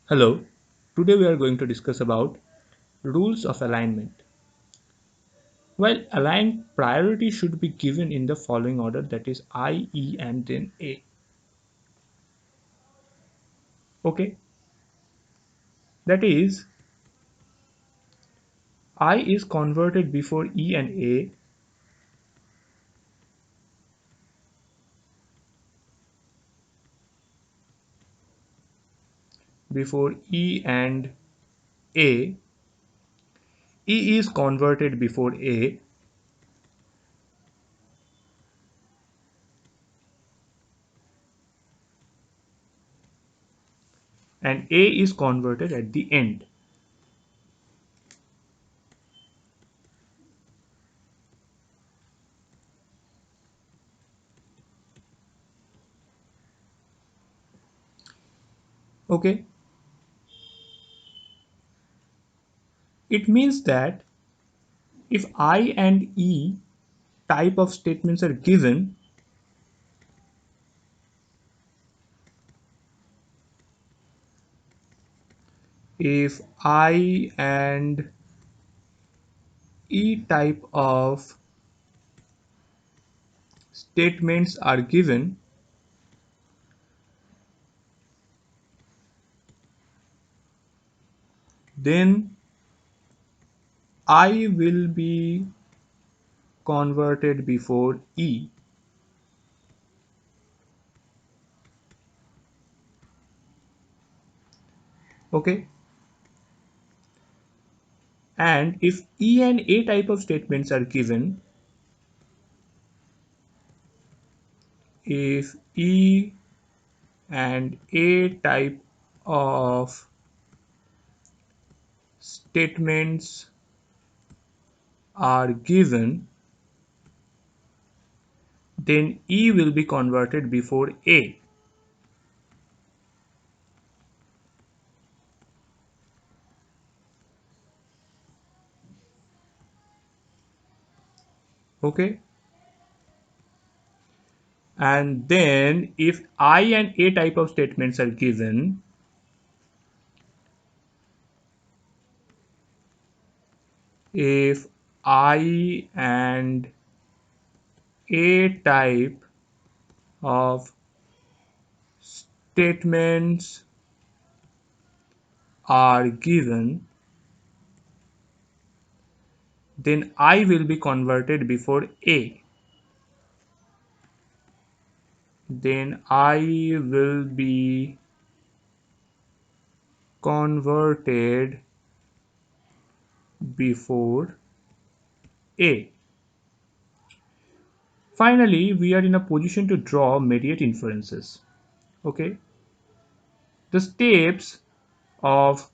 Hello, today we are going to discuss about rules of alignment. While aligned priority should be given in the following order, that is I, E and then A. Okay, that is I is converted before E and A, before E and A, E is converted before A, and A is converted at the end. Okay, it means that if I and E type of statements are given, if I and E type of statements are given, then I will be converted before E. Okay, and if E and A type of statements are given, if E and A type of statements are given, then E will be converted before A. Okay, and then if I and A type of statements are given, if I and A type of statements are given, then I will be converted before A. Then I will be converted before A. Finally, we are in a position to draw mediate inferences. Okay, the steps of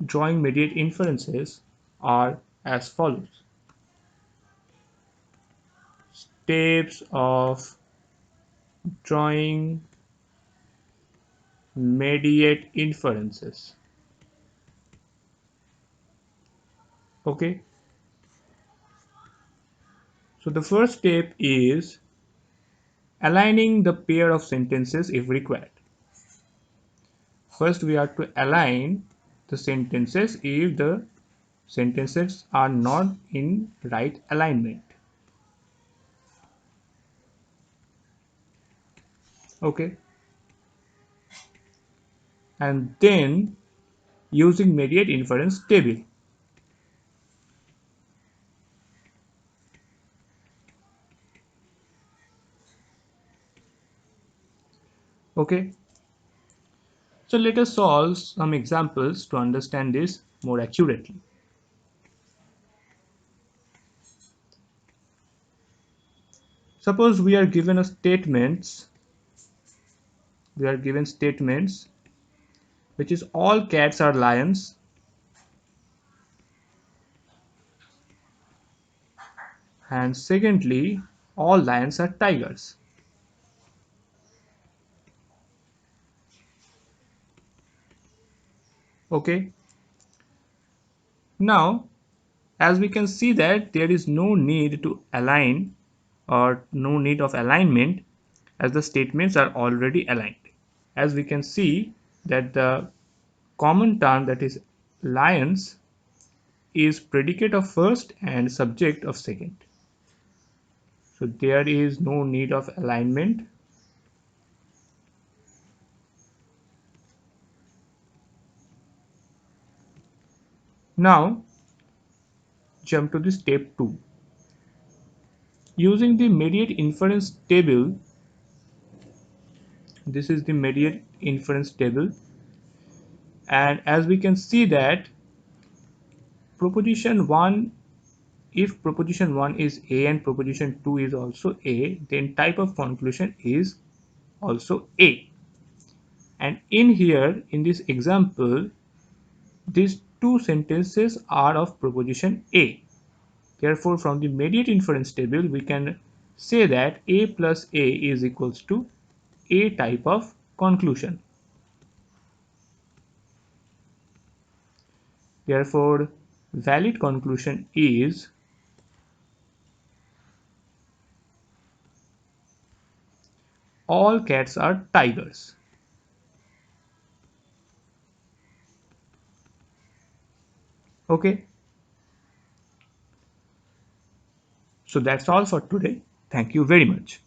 drawing mediate inferences are as follows. Steps of drawing mediate inferences. Okay, so the first step is aligning the pair of sentences if required. First, we have to align the sentences if the sentences are not in right alignment. Okay, and then using mediate inference table. Okay, so let us solve some examples to understand this more accurately. Suppose we are given a statements, we are given statements which is all cats are lions, and secondly all lions are tigers. Okay, now as we can see that there is no need to align or no need of alignment as the statements are already aligned. As we can see that the common term, that is lions, is predicate of first and subject of second. So there is no need of alignment. Now jump to the step 2. Using the mediate inference table, this is the mediate inference table, and as we can see that proposition 1, if proposition 1 is A and proposition 2 is also A, then type of conclusion is also A. And in here, in this example, these two sentences are of proposition A. Therefore, from the mediate inference table, we can say that A plus A is equals to A type of conclusion. Therefore, valid conclusion is all cats are tigers. Okay, so that's all for today. Thank you very much.